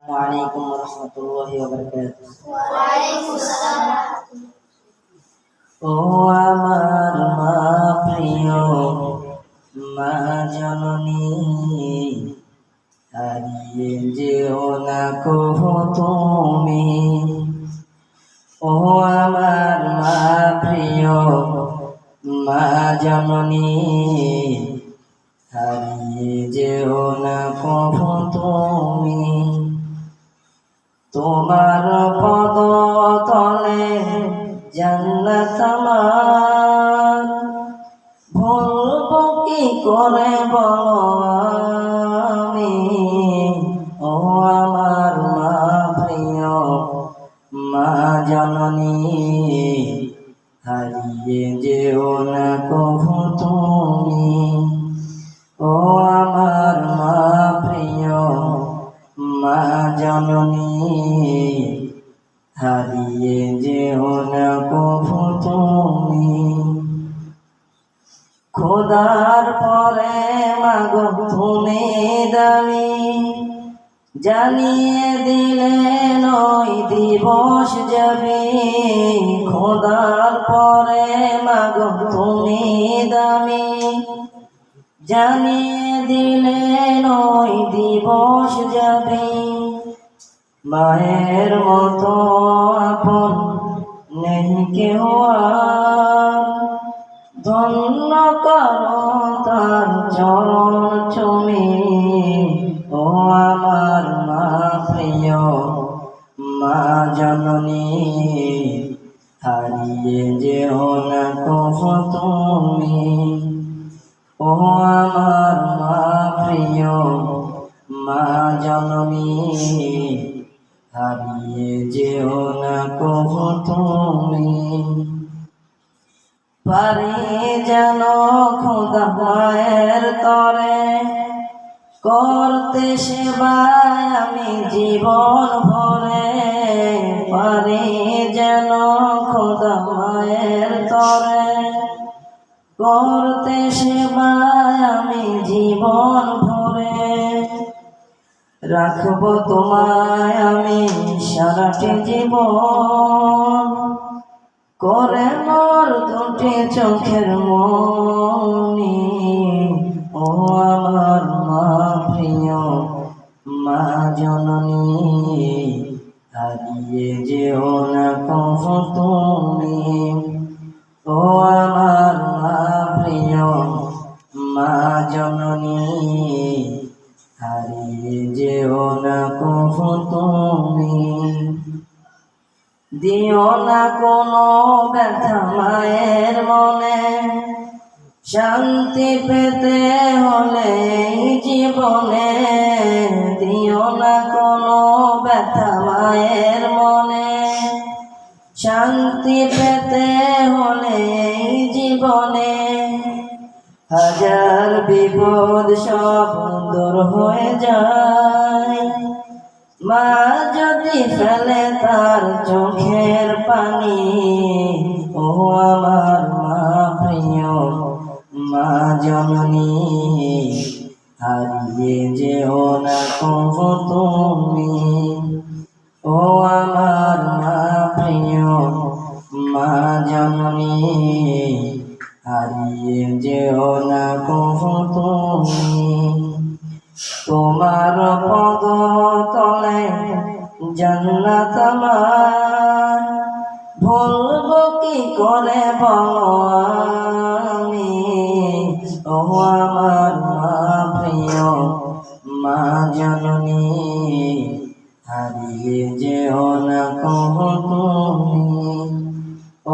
Assalamualaikum warahmatullahi wabarakatuh. ও আমার মা প্রিয় মা জননী, হারিয়ে যেও না কভু তুমি। ও আমার মা প্রিয় মা জননী, হারিয়ে যেও না কভু তুমি। তোমার পদ তলে জান্নাত আমার, ভুলব কি করে বলো আমি। ও আমার মা প্রিয় মা জননী, হারিয়ে যেও না কভু তুমি। ও আমার মা প্রিয় মা জননী, হারিয়ে যেও না কভু তুমি। খোদার পরে মাগো তুমি দামি, জানিয়ে দিলে নয় দিবস যাবে। খোদার পরে মাগো তুমি দামি, জানিয়ে দিলে নয় দিবস যাবে। মায়ের মতো আপন নেই কেহ আর, ধন্য করো তার চরণ চুমি। ও আমার মা প্রিয় মা জননী, হারিয়ে যেও না কভু তুমি। ও আমার মা প্রিয় মা জননী, হারিয়ে যেও না কভু তুমি। পারি যেন খোদা মায়ের তরে, করতে সেবায় আমি জীবন ভরে। পারি যেন খোদা মায়ের তরে, করতে সেবায় আমি জীবন ভরে। রাখবো তোমায় আমি সারাটি জীবন, করে মোর দুটি চোখের মনি। ও আমার মা প্রিয় মা জননী, হারিয়ে যেও না কভু তুমি। ও আমার মা প্রিয় মা জননী, হারিয়ে যেও না কভু তুমি। দিও না কোনো ব্যথা মায়ের মনে, শান্তি পেতে হলে জীবনে। দিও না কোনো ব্যথা মায়ের মনে, শান্তি পেতে হলে জীবনে। হাজার বিপদ সব দূর হয়ে যায়, মা যদি ফেলে তার চোখের পানি। ও আমার মা প্রিয় মা জননী, হারিয়ে যেও না কভু তুমি। ও আমার মা প্রিয় মা জননী, হারিয়ে যেও না কভু তুমি। তোমার পদ তলে জান্নাত আমার, ভুলব কি করে বলো আমি। ও আমার মা প্রিয় মা জননী, হারিয়ে যেও না কভু তুমি।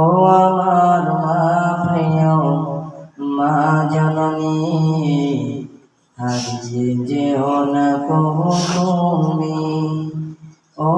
ও আমার মা প্রিয় মা জননী, হারিয়ে যেও না কভু তুমি। ও